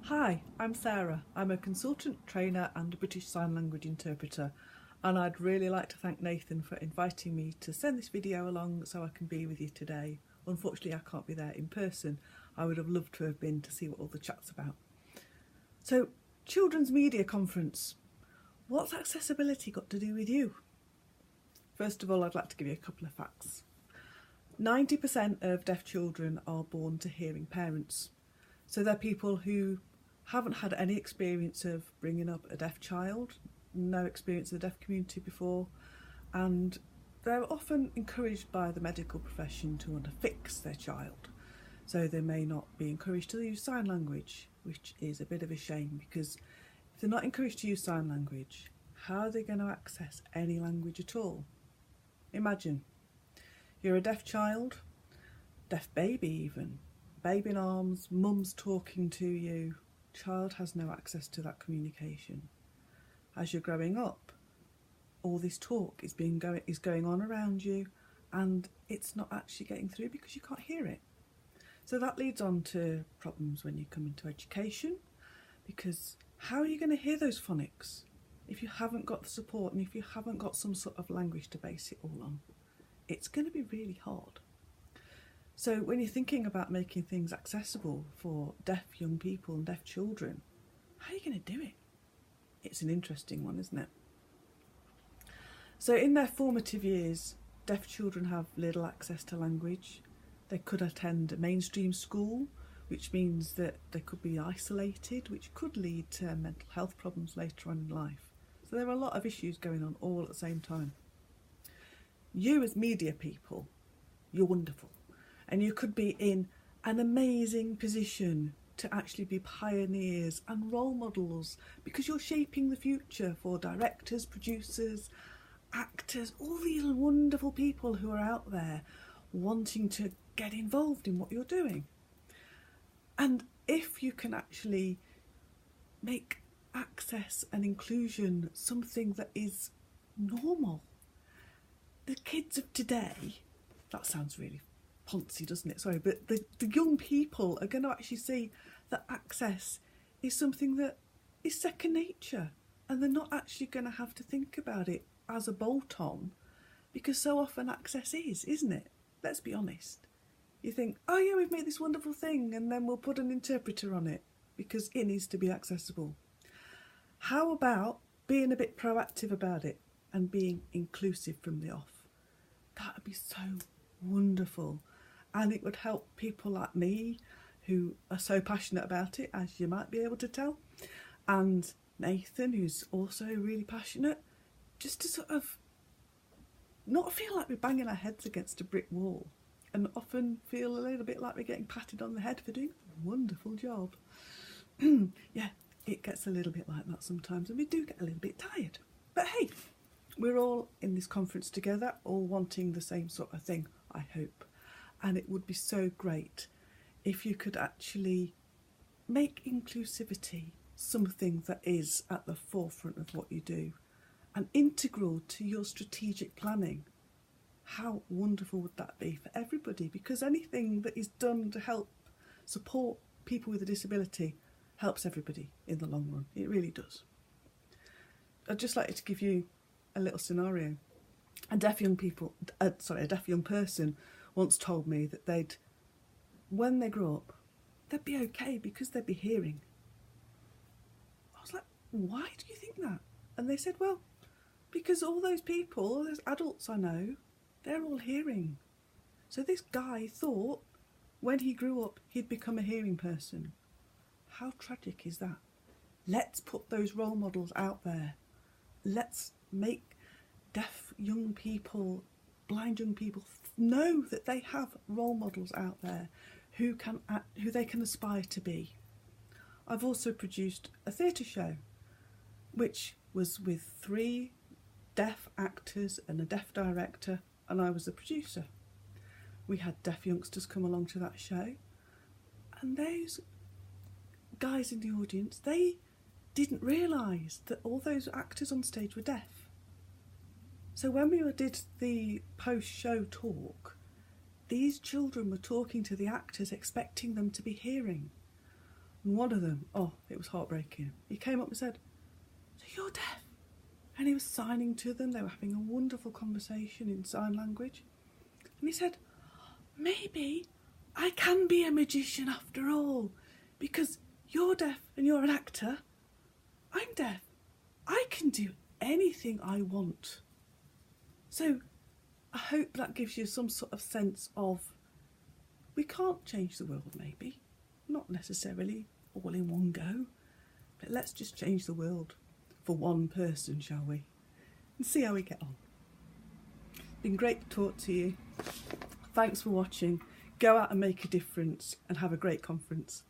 Hi, I'm Sarah. I'm a consultant trainer and a British Sign Language interpreter, and I'd really like to thank Nathan for inviting me to send this video along so I can be with you today. Unfortunately, I can't be there in person. I would have loved to have been to see what all the chat's about. So, Children's Media Conference. What's accessibility got to do with you? First of all, I'd like to give you a couple of facts. 90% of deaf children are born to hearing parents. So they're people who haven't had any experience of bringing up a deaf child, no experience of the deaf community before, and they're often encouraged by the medical profession to want to fix their child. So they may not be encouraged to use sign language, which is a bit of a shame, because if they're not encouraged to use sign language, how are they going to access any language at all? Imagine, you're a deaf child, deaf baby even, baby in arms, mum's talking to you, child has no access to that communication. As you're growing up, all this talk is going on around you, and it's not actually getting through because you can't hear it. So that leads on to problems when you come into education, because how are you going to hear those phonics if you haven't got the support and if you haven't got some sort of language to base it all on? It's going to be really hard. So when you're thinking about making things accessible for deaf young people and deaf children, how are you going to do it? It's an interesting one, isn't it? So in their formative years, deaf children have little access to language. They could attend a mainstream school, which means that they could be isolated, which could lead to mental health problems later on in life. So there are a lot of issues going on all at the same time. You as media people, you're wonderful. And you could be in an amazing position to actually be pioneers and role models, because you're shaping the future for directors, producers, actors, all these wonderful people who are out there wanting to get involved in what you're doing. And if you can actually make access and inclusion something that is normal, the kids of today, that sounds really poncy, doesn't it? Sorry, but the young people are going to actually see that access is something that is second nature, and they're not actually going to have to think about it as a bolt-on, because so often access is, isn't it? Let's be honest. You think, oh yeah, we've made this wonderful thing and then we'll put an interpreter on it because it needs to be accessible. How about being a bit proactive about it and being inclusive from the off? That would be so wonderful. And it would help people like me who are so passionate about it, as you might be able to tell, and Nathan, who's also really passionate, just to sort of not feel like we're banging our heads against a brick wall, and often feel a little bit like we're getting patted on the head for doing a wonderful job. Yeah, it gets a little bit like that sometimes, and we do get a little bit tired. But hey, we're all in this conference together, all wanting the same sort of thing, I hope. And it would be so great if you could actually make inclusivity something that is at the forefront of what you do and integral to your strategic planning. How wonderful would that be for everybody? Because anything that is done to help support people with a disability helps everybody in the long run. It really does. I'd just like to give you a little scenario. A deaf young person once told me that when they grow up, they'd be okay because they'd be hearing. I was like, why do you think that? And they said, well, because all those people, all those adults I know, they're all hearing. So this guy thought when he grew up, he'd become a hearing person. How tragic is that? Let's put those role models out there. Let's make deaf young people, blind young people know that they have role models out there who they can aspire to be. I've also produced a theatre show which was with 3 deaf actors and a deaf director, and I was the producer. We had deaf youngsters come along to that show, and those guys in the audience, they didn't realise that all those actors on stage were deaf. So when we did the post-show talk, these children were talking to the actors expecting them to be hearing. And one of them, oh, it was heartbreaking. He came up and said, "So you're deaf?" And he was signing to them. They were having a wonderful conversation in sign language. And he said, "Maybe I can be a magician after all, because you're deaf and you're an actor. I'm deaf. I can do anything I want." So I hope that gives you some sort of sense of, we can't change the world maybe, not necessarily all in one go, but let's just change the world for one person, shall we? And see how we get on. Been great to talk to you. Thanks for watching. Go out and make a difference and have a great conference.